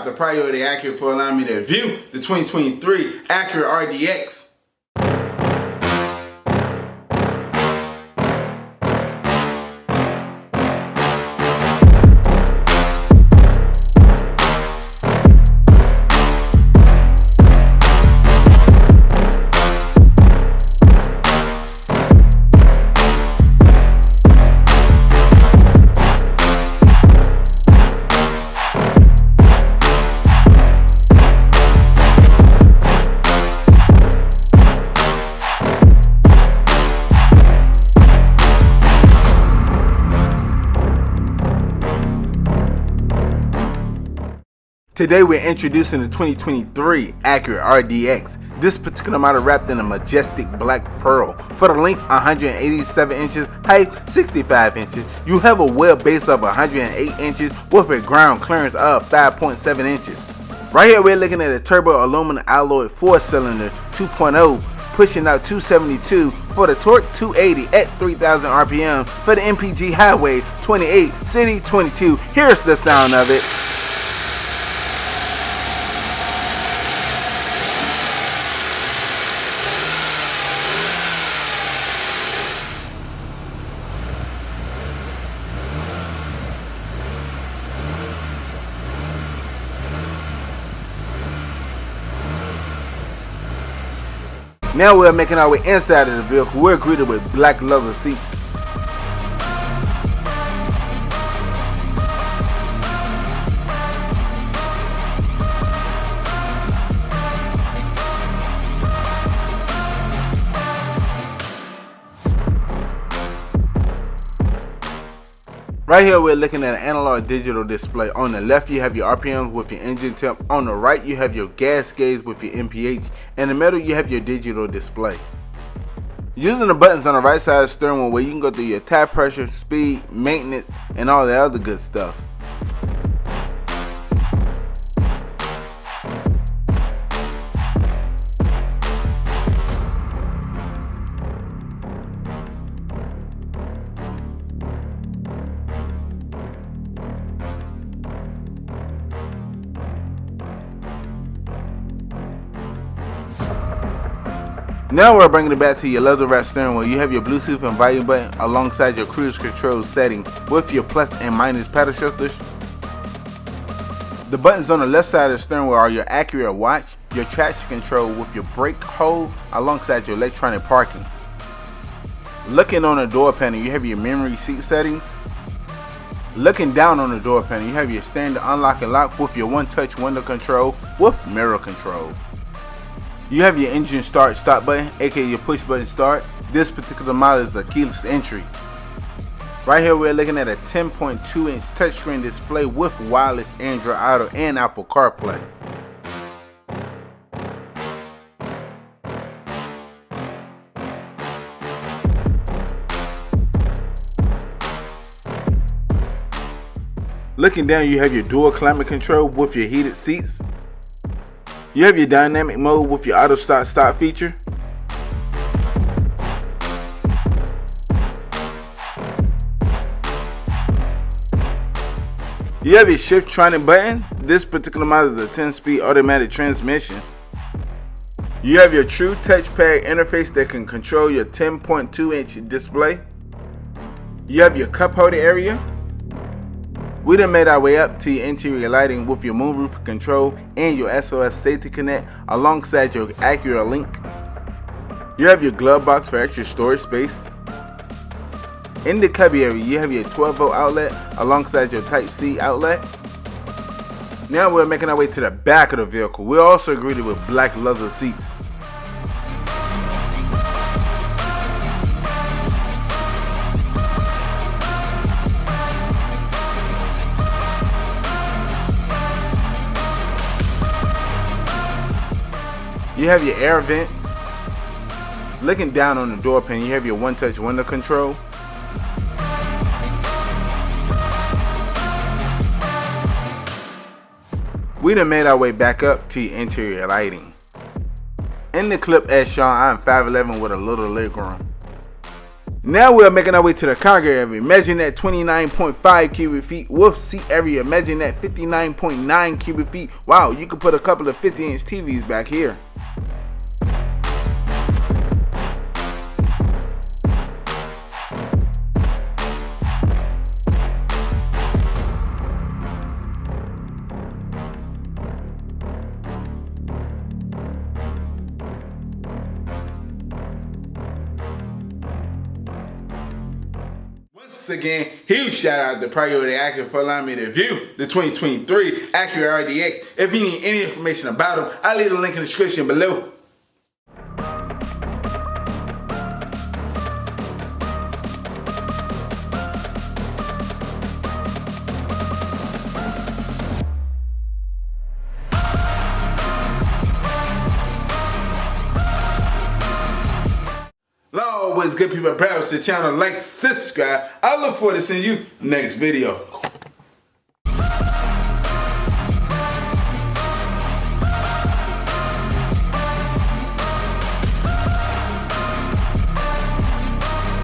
top the priority Acura for allowing me to review the 2023 Acura RDX. Today we're introducing the 2023 Acura RDX. This particular model wrapped in a majestic black pearl. For the length 187 inches, height 65 inches. You have a wheel base of 108 inches with a ground clearance of 5.7 inches. Right here we're looking at a turbo aluminum alloy 4-cylinder 2.0 pushing out 272 for the torque 280 at 3,000 RPM for the MPG highway 28 city 22. Here's the sound of it. Now we're making our way inside of the vehicle. We're greeted with black leather seats. Right here we're looking at an analog digital display. On the left you have your RPMs with your engine temp. On the right you have your gas gauge with your MPH. In the middle you have your digital display. Using the buttons on the right side of the steering wheel where you can go through your tire pressure, speed, maintenance, and all the other good stuff. Now we're bringing it back to your leather wrapped steering wheel. You have your Bluetooth and volume button alongside your cruise control setting with your plus and minus paddle shifters. The buttons on the left side of the steering wheel are your Acura watch, your traction control with your brake hold alongside your electronic parking. Looking on the door panel, you have your memory seat settings. Looking down on the door panel, you have your standard unlock and lock with your one-touch window control with mirror control. You have your engine start stop button, aka your push button start. This particular model is a keyless entry. Right here we're looking at a 10.2 inch touchscreen display with wireless Android Auto and Apple CarPlay. Looking down you have your dual climate control with your heated seats. You have your dynamic mode with your auto start feature. You have your shift tronic buttons. This particular model is a 10-speed automatic transmission. You have your true touchpad interface that can control your 10.2 inch display. You have your cup holder area. We done made our way up to your interior lighting with your moonroof control and your SOS safety connect alongside your Acura Link. You have your glove box for extra storage space. In the cubby area you have your 12-volt outlet alongside your Type-C outlet. Now we're making our way to the back of the vehicle. We're also greeted with black leather seats. You have your air vent. Looking down on the door panel, you have your one-touch window control. We done made our way back up to your interior lighting. In the clip as shown, I am 5'11" with a little leg room. Now we're making our way to the cargo area. Imagine that 29.5 cubic feet with seat area. Imagine that 59.9 cubic feet. Wow, you could put a couple of 50-inch TVs back here. Once again, huge shout out to Priority Acura for allowing me to review the 2023 Acura RDX. If you need any information about them, I'll leave the link in the description below. Always good people, browse the channel, like, subscribe. I look forward to seeing you next video.